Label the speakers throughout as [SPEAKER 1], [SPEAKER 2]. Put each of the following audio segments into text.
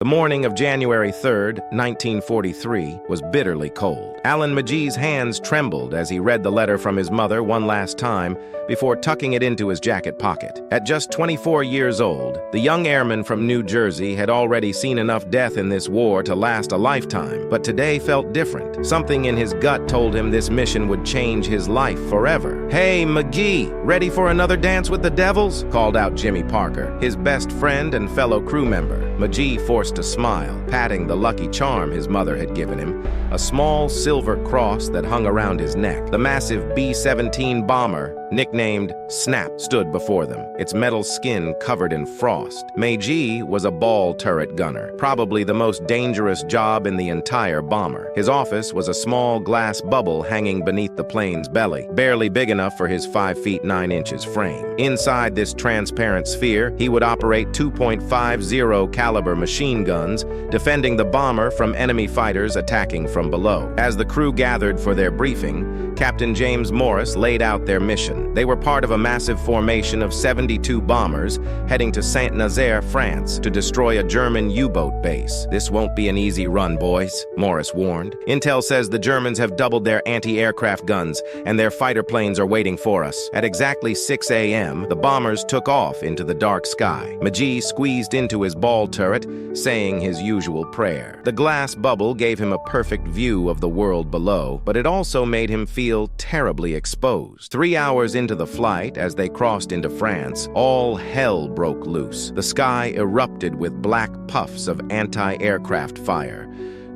[SPEAKER 1] The morning of January 3rd, 1943, was bitterly cold. Alan Magee's hands trembled as he read the letter from his mother one last time before tucking it into his jacket pocket. At just 24 years old, the young airman from New Jersey had already seen enough death in this war to last a lifetime, but today felt different. Something in his gut told him this mission would change his life forever. "Hey, Magee, ready for another dance with the devils?" called out Jimmy Parker, his best friend and fellow crew member. Magee forced a smile, patting the lucky charm his mother had given him, a small silver cross that hung around his neck. The massive B-17 bomber, nicknamed Snap, stood before them, its metal skin covered in frost. Magee was a ball turret gunner, probably the most dangerous job in the entire bomber. His office was a small glass bubble hanging beneath the plane's belly, barely big enough for his 5 feet 9 inches frame. Inside this transparent sphere, he would operate 2.50 caliber machine guns, defending the bomber from enemy fighters attacking from below. As the crew gathered for their briefing, Captain James Morris laid out their mission. They were part of a massive formation of 72 bombers heading to Saint-Nazaire, France, to destroy a German U-boat base. "This won't be an easy run, boys," Morris warned. "Intel says the Germans have doubled their anti-aircraft guns, and their fighter planes are waiting for us." At exactly 6 a.m., the bombers took off into the dark sky. Magee squeezed into his ball turret, saying his usual prayer. The glass bubble gave him a perfect view of the world below, but it also made him feel terribly exposed. 3 hours into the flight, as they crossed into France, all hell broke loose. The sky erupted with black puffs of anti-aircraft fire.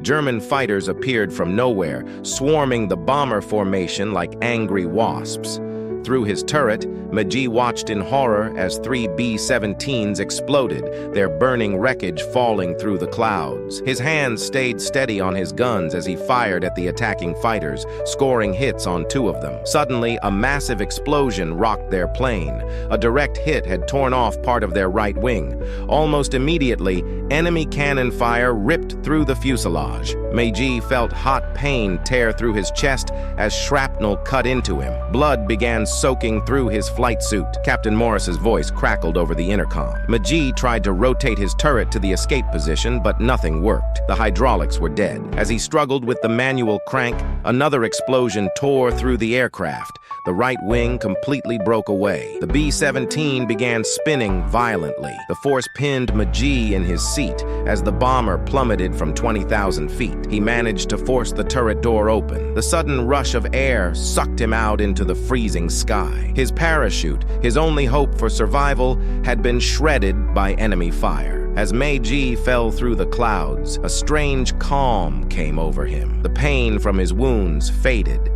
[SPEAKER 1] German fighters appeared from nowhere, swarming the bomber formation like angry wasps. Through his turret, Magee watched in horror as 3 B-17s exploded, their burning wreckage falling through the clouds. His hands stayed steady on his guns as he fired at the attacking fighters, scoring hits on 2 of them. Suddenly, a massive explosion rocked their plane. A direct hit had torn off part of their right wing. Almost immediately, enemy cannon fire ripped through the fuselage. Magee felt hot pain tear through his chest as shrapnel cut into him. Blood began soaking through his flight suit. Captain Morris's voice crackled over the intercom. Magee tried to rotate his turret to the escape position, but nothing worked. The hydraulics were dead. As he struggled with the manual crank, another explosion tore through the aircraft. The right wing completely broke away. The B-17 began spinning violently. The force pinned Magee in his seat as the bomber plummeted from 20,000 feet. He managed to force the turret door open. The sudden rush of air sucked him out into the freezing sky. His parachute, his only hope for survival, had been shredded by enemy fire. As Magee fell through the clouds, a strange calm came over him. The pain from his wounds faded.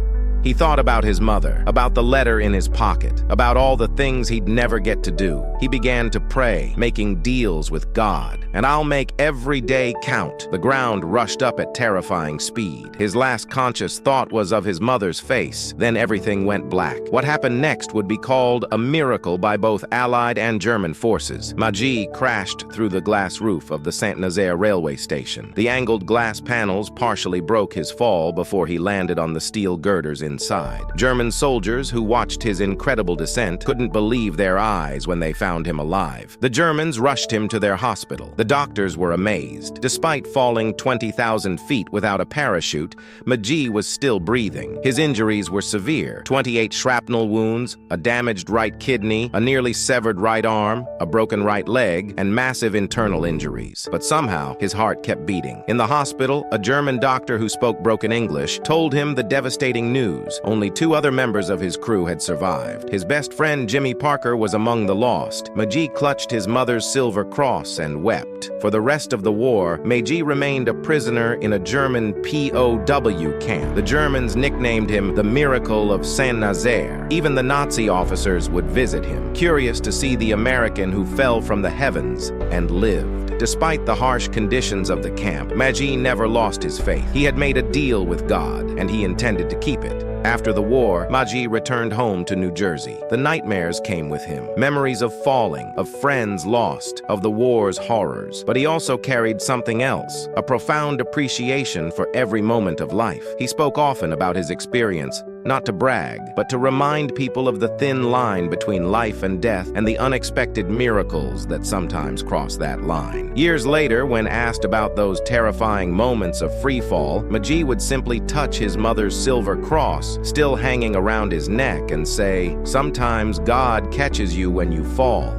[SPEAKER 1] He thought about his mother, about the letter in his pocket, about all the things he'd never get to do. He began to pray, making deals with God. "And I'll make every day count." The ground rushed up at terrifying speed. His last conscious thought was of his mother's face. Then everything went black. What happened next would be called a miracle by both Allied and German forces. Magee crashed through the glass roof of the Saint-Nazaire railway station. The angled glass panels partially broke his fall before he landed on the steel girders inside. German soldiers who watched his incredible descent couldn't believe their eyes when they found him alive. The Germans rushed him to their hospital. The doctors were amazed. Despite falling 20,000 feet without a parachute, Magee was still breathing. His injuries were severe: 28 shrapnel wounds, a damaged right kidney, a nearly severed right arm, a broken right leg, and massive internal injuries. But somehow, his heart kept beating. In the hospital, a German doctor who spoke broken English told him the devastating news. Only 2 other members of his crew had survived. His best friend Jimmy Parker was among the lost. Magee clutched his mother's silver cross and wept. For the rest of the war, Magee remained a prisoner in a German POW camp. The Germans nicknamed him the Miracle of Saint-Nazaire. Even the Nazi officers would visit him, curious to see the American who fell from the heavens and lived. Despite the harsh conditions of the camp, Magee never lost his faith. He had made a deal with God, and he intended to keep it. After the war, Magee returned home to New Jersey. The nightmares came with him, memories of falling, of friends lost, of the war's horrors. But he also carried something else, a profound appreciation for every moment of life. He spoke often about his experience, not to brag, but to remind people of the thin line between life and death and the unexpected miracles that sometimes cross that line. Years later, when asked about those terrifying moments of freefall, Magee would simply touch his mother's silver cross, still hanging around his neck, and say, "Sometimes God catches you when you fall."